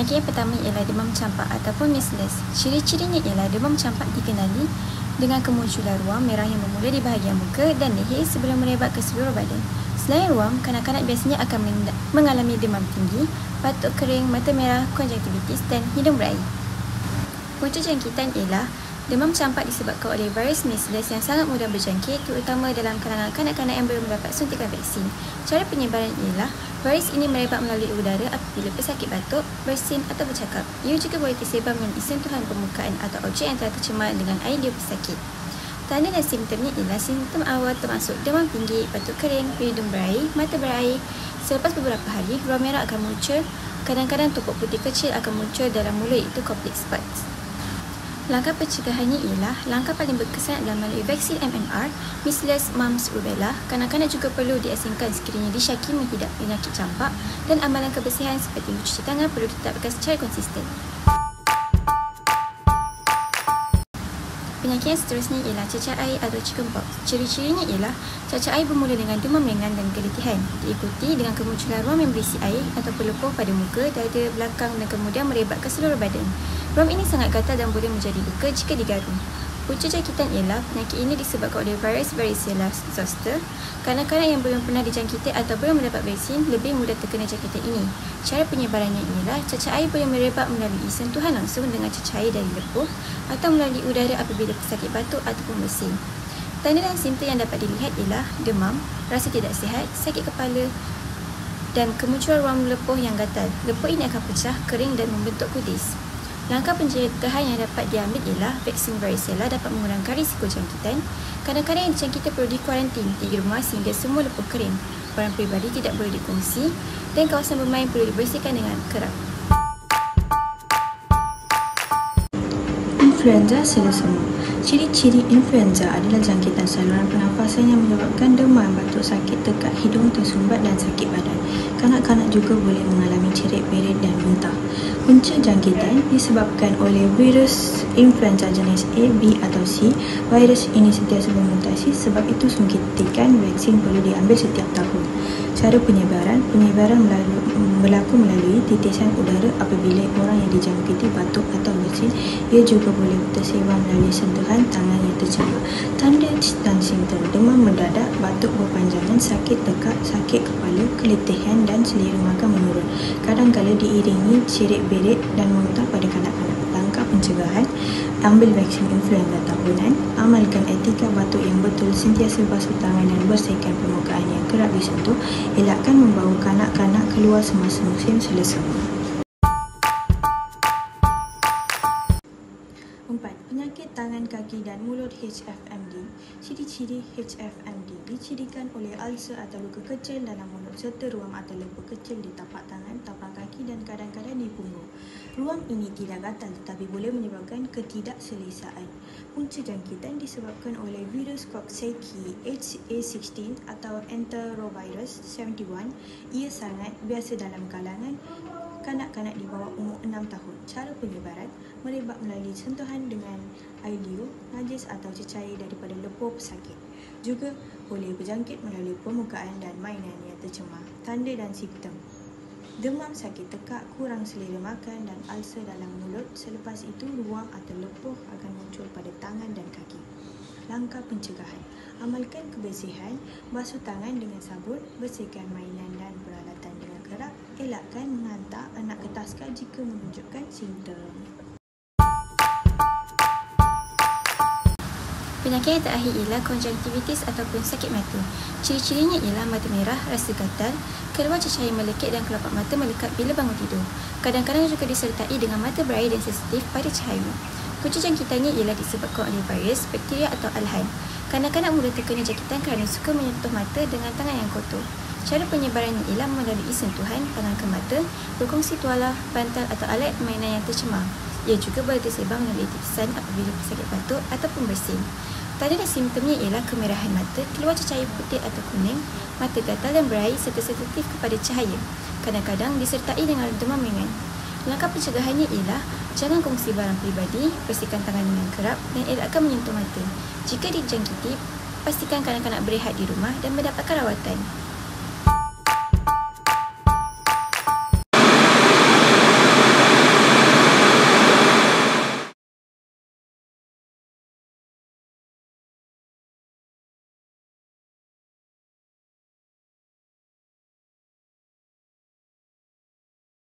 Penyakit yang pertama ialah demam campak ataupun measles. Ciri-cirinya ialah demam campak dikenali dengan kemunculan ruam merah yang bermula di bahagian muka dan leher sebelum merebak ke seluruh badan. Selain ruam, kanak-kanak biasanya akan mengalami demam tinggi, batuk kering, mata merah, konjungtivitis dan hidung berair. Punca jangkitan ialah demam campak disebabkan oleh virus measles yang sangat mudah berjangkit, terutama dalam kalangan kanak-kanak yang belum mendapat suntikan vaksin. Cara penyebaran ialah virus ini merebak melalui udara apabila pesakit batuk, bersin atau bercakap. Ia juga boleh tersebar melalui sentuhan permukaan atau objek yang telah tercemar dengan air liur pesakit. Tanda dan simptomnya ialah simptom awal termasuk demam tinggi, batuk kering, hidung berair, mata berair. Selepas beberapa hari, ruam merah akan muncul. Kadang-kadang tupuk putih kecil akan muncul dalam mulut, itu Koplik spots. Langkah pencegahannya ialah langkah paling berkesan adalah melalui vaksin MMR, measles, mumps, rubella. Kanak-kanak juga perlu diasingkan sekiranya disyaki mengidap penyakit campak dan amalan kebersihan seperti mencuci tangan perlu ditetapkan secara konsisten. Penyakit yang seterusnya ialah cacar air atau chickenpox. Ciri-cirinya ialah cacar air bermula dengan demam ringan dan keletihan, diikuti dengan kemunculan ruam yang berisi air atau pelupuh pada muka, dada, belakang dan kemudian merebak ke seluruh badan. Ruam ini sangat gatal dan boleh menjadi luka jika digarum. Punca jangkitan ialah penyakit ini disebabkan oleh virus varicella zoster. Kanak-kanak yang belum pernah dijangkiti atau belum mendapat vaksin lebih mudah terkena jangkitan ini. Cara penyebarannya ialah cacar air boleh merebak melalui sentuhan langsung dengan cacar air dari lepuh atau melalui udara apabila pesakit batuk ataupun bersin. Tanda dan simptom yang dapat dilihat ialah demam, rasa tidak sihat, sakit kepala dan kemunculan ruam lepuh yang gatal. Lepuh ini akan pecah, kering dan membentuk kudis. Langkah pencegahan yang dapat diambil ialah vaksin varicella dapat mengurangkan risiko jangkitan. Kadang-kadang yang dijangkiti perlu dikuarantin di rumah sehingga semua lepuh kering. Barang peribadi tidak boleh dikongsi dan kawasan bermain perlu dibersihkan dengan kerap. Influenza selesema. Ciri-ciri influenza adalah jangkitan saluran pernafasan yang menyebabkan demam, batuk, sakit tekak hidung, tersumbat dan sakit badan. Kanak-kanak juga boleh mengalami cerit-berit dan muntah. Punca jangkitan disebabkan oleh virus influenza jenis A, B atau C. Virus ini sentiasa bermutasi, sebab itu suntikan vaksin perlu diambil setiap tahun. Cara penyebaran berlaku melalui titisan udara apabila orang yang dijangkiti batuk atau bersin. Ia juga boleh tersebar melalui sentuhan tangan yang tercemar. Tanda dan simptom: demam mendadak, batuk berpanjangan, sakit tekak, sakit kepala, keletihan dan selera makan menurun. Kadang-kadang diiringi cerit-berit dan muntah pada kanak-kanak. Langkah pencegahan: ambil vaksin influenza tahunan, amalkan etika batuk yang betul, sentiasa basuh tangan dan bersihkan permukaan yang kerap disentuh, elakkan membawa kanak-kanak keluar semasa musim selesema. 4. Penyakit tangan, kaki dan mulut HFMD. Ciri-ciri HFMD dicirikan oleh ulcer atau luka kecil dalam mulut serta ruam atau lepuh kecil di tapak tangan, tapak kaki dan kadang-kadang di punggung. Ruam ini tidak gatal tetapi boleh menyebabkan ketidakselesaan. Punca jangkitan disebabkan oleh virus Coxsackie HA16 atau Enterovirus 71. Ia sangat biasa dalam kalangan kanak-kanak di bawah umur 6 tahun. Cara penyebaran: merebak melalui sentuhan dengan air liur, najis atau cecair daripada lepuh pesakit. Juga boleh berjangkit melalui permukaan dan mainan yang tercemar. Tanda dan simptom: demam, sakit tekak, kurang selera makan dan ulcer dalam mulut. Selepas itu, ruam atau lepuh akan muncul pada tangan dan kaki. Langkah pencegahan: amalkan kebersihan, basuh tangan dengan sabun, bersihkan mainan dan peralatan dengan kerap, elakkan menghantar anak ke taska jika menunjukkan simptom. Penyakit yang terakhir ialah konjungtivitis ataupun sakit mata. Ciri-cirinya ialah mata merah, rasa gatal, keluar cecair melekit dan kelopak mata melekat bila bangun tidur. Kadang-kadang juga disertai dengan mata berair dan sensitif pada cahaya. Punca jangkitannya ialah disebabkan oleh virus, bakteria atau alhan. Kanak-kanak mudah terkena jangkitan kerana suka menyentuh mata dengan tangan yang kotor. Cara penyebarannya ialah melalui sentuhan, tangan ke mata, berkongsi tuala, bantal atau alat mainan yang tercemar. Ia juga boleh tersebar melalui titisan apabila pesakit batuk ataupun bersin. Tanda dan simptomnya ialah kemerahan mata, keluar cecair putih atau kuning, mata gatal dan berair serta sensitif kepada cahaya. Kadang-kadang disertai dengan demam ringan. Langkah pencegahannya ialah jangan kongsi barang peribadi, bersihkan tangan dengan kerap dan elakkan menyentuh mata. Jika dijangkiti, pastikan kanak-kanak berehat di rumah dan mendapatkan rawatan.